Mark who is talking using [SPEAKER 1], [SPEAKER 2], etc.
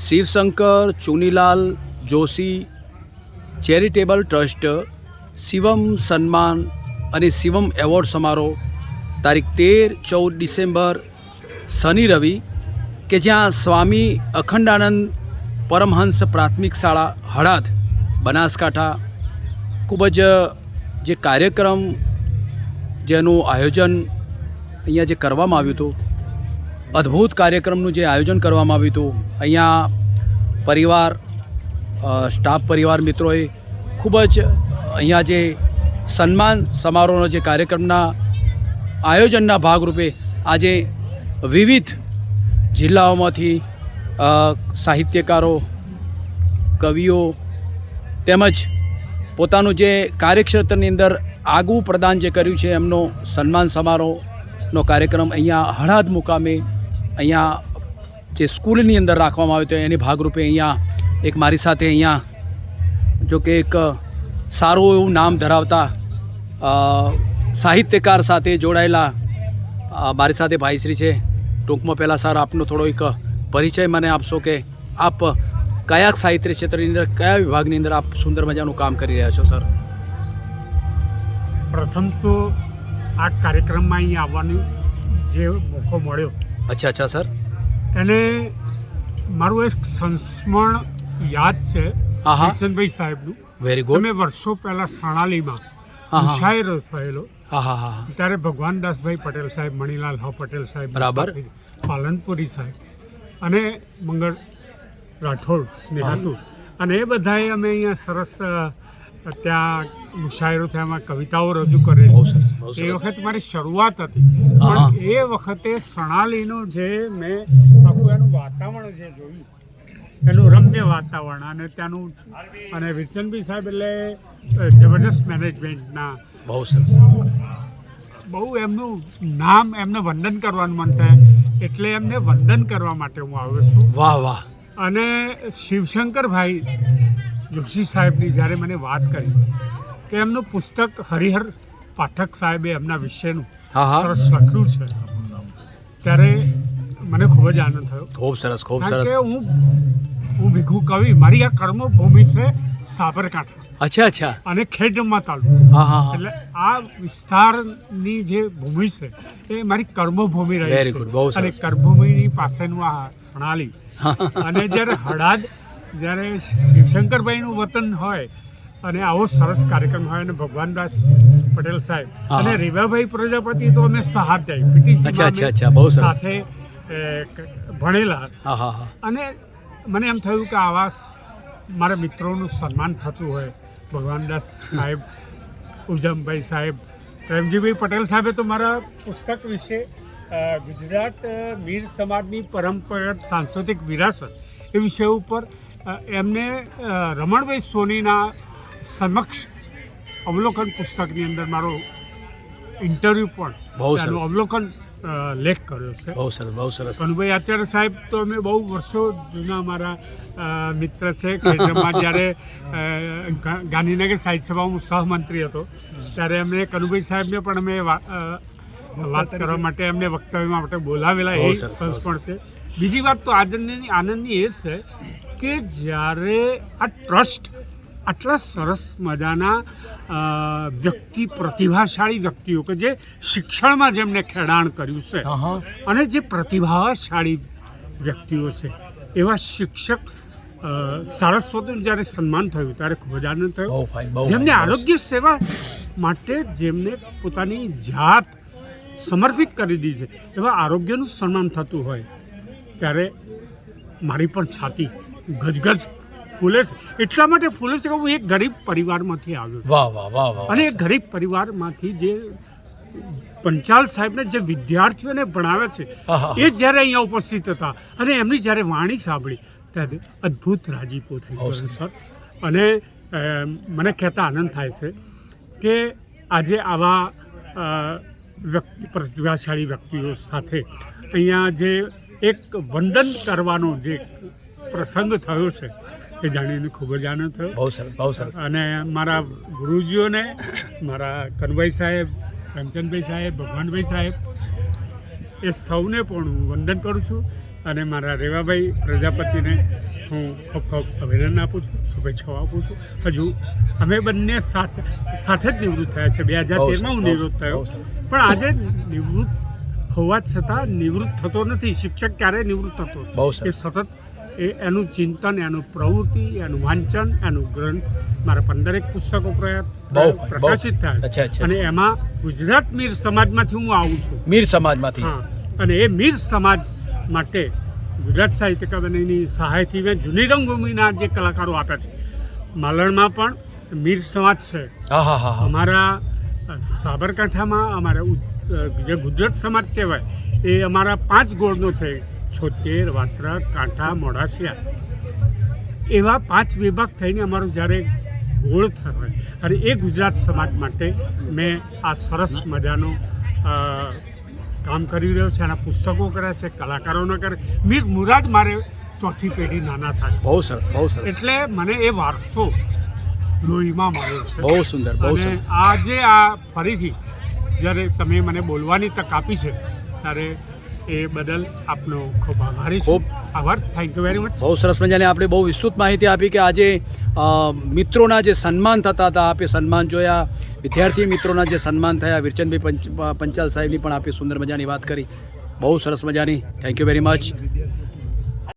[SPEAKER 1] Shivshankar Chunilal Joshi charitable trust Shivam સન્માન અને Shivam award સમારોહ તારીખ 13-14 ડિસેમ્બર શનિ રવિ કે જ્યાં સ્વામી અખંડાનંદ પરમહંસ પ્રાથમિક શાળા હળાદ બનાસકાંઠા ખૂબ જ જે કાર્યક્રમ જેનું આયોજન અહીંયા જે કરવામાં આવ્યું હતું, અદ્ભુત કાર્યક્રમનું જે આયોજન કરવામાં આવ્યું હતું, અહીંયા પરિવાર સ્ટાફ પરિવાર મિત્રોએ ખૂબ જ અહીંયા જે સન્માન સમારોહનો જે કાર્યક્રમના આયોજનના ભાગરૂપે આજે વિવિધ જિલ્લાઓમાંથી સાહિત્યકારો, કવિઓ તેમજ પોતાનું જે કાર્યક્ષેત્રની અંદર આગવું પ્રદાન જે કર્યું છે એમનો સન્માન સમારોહનો કાર્યક્રમ અહીંયા હળાદ મુકામે અહીંયા જે સ્કૂલની અંદર રાખવામાં આવ્યો હતો એની ભાગરૂપે અહીંયા એક મારી સાથે અહીંયા જો કે એક સારું એવું નામ ધરાવતા સાહિત્યકાર સાથે જોડાયેલા મારી સાથે ભાઈશ્રી છે. ટૂંકમાં પહેલાં સર આપનો થોડો એક પરિચય મને આપશો કે આપ કયા સાહિત્ય ક્ષેત્રની અંદર કયા વિભાગની અંદર આપ સુંદર મજાનું કામ કરી રહ્યા છો સર?
[SPEAKER 2] પ્રથમ તો આ કાર્યક્રમમાં અહીં આવવાનો જે મોકો મળ્યો,
[SPEAKER 1] અચ્છા સર,
[SPEAKER 2] એને મારું એક સંસ્મરણ યાદ છે કિશનભાઈ સાહેબનું.
[SPEAKER 1] Very good.
[SPEAKER 2] અમે વર્ષો પહેલાં સણાલીમાં મુશાયરો થયેલો, ત્યારે ભગવાનદાસભાઈ પટેલ સાહેબ, મણીલાલ હ પટેલ સાહેબ,
[SPEAKER 1] બરાબર,
[SPEAKER 2] પાલનપુરી સાહેબ અને મંગળ રાઠોડ, સ્નેહાતુર, અને એ બધાએ અમે અહીંયા સરસ ત્યાં મુશાયરો થયા, એમાં કવિતાઓ રજૂ કરેલી. એ વખત મારી શરૂઆત હતી, પણ એ વખતે સણાલીનું જે મેં આખું એનું વાતાવરણ જે જોયું, એનું રમ્ય વાતાવરણ અને ત્યાંનું, અને વિચનભાઈ સાહેબ એટલે જબરદસ્ત મેનેજમેન્ટના,
[SPEAKER 1] બહુ સરસ,
[SPEAKER 2] બહુ એમનું નામ, એમને વંદન કરવાનું મન થાય એટલે એમને વંદન કરવા માટે હું આવ્યો છું.
[SPEAKER 1] વાહ વાહ.
[SPEAKER 2] અને શિવશંકરભાઈ જોશી સાહેબની જ્યારે મને વાત કરી કે એમનું પુસ્તક હરિહર પાઠક સાહેબે એમના વિશેનું સરસ લખ્યું છે, ત્યારે મને ખૂબ જ આનંદ થયો.
[SPEAKER 1] ખૂબ સરસ, ખૂબ સરસ.
[SPEAKER 2] કે હું ભીખુ કવિ, મારી આ કર્મભૂમિ છે સાબરકાંઠા.
[SPEAKER 1] અચ્છા.
[SPEAKER 2] અને ખેડબ્રહ્મા તાલુકો. એટલે આ વિસ્તારની જે ભૂમિ છે એ મારી કર્મભૂમિ રહી છે. અને કર્મભૂમિની પાસેનું આ સણાલી અને જ્યારે હળાદ, જ્યારે શિવશંકરભાઈનું વતન હોય અને આવો સરસ કાર્યક્રમ હોય, અને ભગવાનદાસ પટેલ સાહેબ અને રેવાભાઈ પ્રજાપતિ તો અમે સહાધ્યાયી પીટીસી સાથે ભણેલા, અને મને એમ થયું કે આવા મારા મિત્રોનું સન્માન થતું હોય. ભગવાનદાસ સાહેબ, ઉજમભાઈ સાહેબ, પ્રેમજીભાઈ પટેલ સાહેબે તો મારા પુસ્તક વિશે ગુજરાત મીર સમાજની પરંપરાગત સાંસ્કૃતિક વિરાસત એ વિષય ઉપર એમને રમણભાઈ સોનીના સમક્ષ અવલોકન પુસ્તકની અંદર મારો ઇન્ટરવ્યૂ પણ એનું અવલોકન લેખ કર્યો છે.
[SPEAKER 1] બહુ સરસ, બહુ સરસ.
[SPEAKER 2] કનુભાઈ આચાર્ય સાહેબ તો અમે બહુ વર્ષો જૂના મારા મિત્ર છે. ખેડબ્રહ્મા જ્યારે ગાંધીનગર સાહિત્ય સભામાં સહમંત્રી હતો ત્યારે અમને કનુભાઈ સાહેબને પણ અમે વાત કરવા માટે, એમને વક્તવ્ય માટે બોલાવેલા, એ સંસ્મરણ છે. બીજી વાત તો આનંદની એ છે કે જ્યારે આ ટ્રસ્ટ આટલા સરસ મજાના વ્યક્તિ, પ્રતિભાશાળી વ્યક્તિઓ કે જે શિક્ષણમાં જેમને ખેડાણ કર્યું છે અને જે પ્રતિભાશાળી વ્યક્તિઓ છે એવા શિક્ષક સારસ્વતનું જ્યારે સન્માન થયું ત્યારે ખૂબ જ આનંદ થયો. જેમને આરોગ્ય સેવા માટે જેમને પોતાની જાત સમર્પિત કરી દીધી છે એવા આરોગ્યનું સન્માન થતું હોય ત્યારે મારી પણ છાતી ગજગજ ફૂલે છે. એટલા માટે ફૂલે છે કે હું એક ગરીબ પરિવારમાંથી આવ્યો છું. અને એ ગરીબ પરિવારમાંથી જે પંચાલ સાહેબને જે વિદ્યાર્થીઓને ભણાવે છે એ જ્યારે અહીંયા ઉપસ્થિત હતા અને એમની જ્યારે વાણી સાંભળી ત્યારે અદ્ભુત રાજીપો થઈ ગયો સર. અને મને કહેતા આનંદ થાય છે કે આજે આવા પ્રતિભાશાળી વ્યક્તિઓ સાથે અહીંયા જે એક વંદન કરવાનો જે પ્રસંગ થયો છે એ જાણીને ખૂબ જ આનંદ થયો.
[SPEAKER 1] બહુ સરસ, બહુ સરસ.
[SPEAKER 2] અને મારા ગુરુજીઓને, મારા કનુભાઈ સાહેબ, પ્રેમચંદભાઈ સાહેબ, ભગવાનભાઈ સાહેબ, એ સૌને પણ હું વંદન કરું છું. અને મારા રેવાભાઈ પ્રજાપતિને હું ખૂબ ખૂબ અભિનંદન આપું છું, શુભેચ્છાઓ આપું છું. હજુ અમે બંને સાથે જ નિવૃત્ત થયા છે. 2013માં હું નિવૃત્ત થયો, પણ આજે નિવૃત્ત હોવા છતાં નિવૃત્ત થતો નથી. શિક્ષક ક્યારેય નિવૃત્ત થતો નથી. એ સતત એનું ચિંતન, એનું પ્રવૃત્તિ, એનું વાંચન, એનું ગ્રંથ, મારા 15 પુસ્તકો પ્રકાશિત થયા અને એમાં ગુજરાત મીર સમાજમાંથી હું આવું છું.
[SPEAKER 1] મીર સમાજમાંથી?
[SPEAKER 2] હા. અને એ મીર સમાજ માટે ગુજરાત સાહિત્ય અકાદમીની સહાયથી મેં જૂની રંગભૂમિના જે કલાકારો આપ્યા છે. માલણમાં પણ મીર સમાજ છે. અમારા સાબરકાંઠામાં અમારા જે ગુજરાત સમાજ કહેવાય એ અમારા 5 ગોળનો છે. છોતેર, વાત્રા, કાંઠા, મોડાસિયા, એવા 5 વિભાગ થઈને અમારો જ્યારે ગોળ થયો અને એ ગુજરાત સમાજ માટે મેં આ સરસ મજાનો કામ કરી રહ્યો છે. આના પુસ્તકો કર્યા છે, કલાકારોને કરે. મીર મુરાદ મારે 4થી પેઢી નાના થાય.
[SPEAKER 1] બહુ સરસ, બહુ સરસ.
[SPEAKER 2] એટલે મને એ વારસો લોહીમાં મળ્યો છે.
[SPEAKER 1] બહુ સુંદર, બહુ સુંદર.
[SPEAKER 2] આજે આ ફરીથી જ્યારે તમે મને બોલવાની તક આપી છે ત્યારે એ બદલ આપનો ખૂબ આભારી છું. આભાર. Thank you very much.
[SPEAKER 1] બહુ સરસ મજાને આપણે બહુ વિસ્તૃત માહિતી આપી કે આજે મિત્રોના જે સન્માન થતા હતા, આપે સન્માન જોયા. વિદ્યાર્થી મિત્રોના જે સન્માન થયા, વીરચંદભાઈ પંચાલ સાહેબની પણ આપે સુંદર મજાની વાત કરી. બહુ સરસ મજાની. Thank you very much.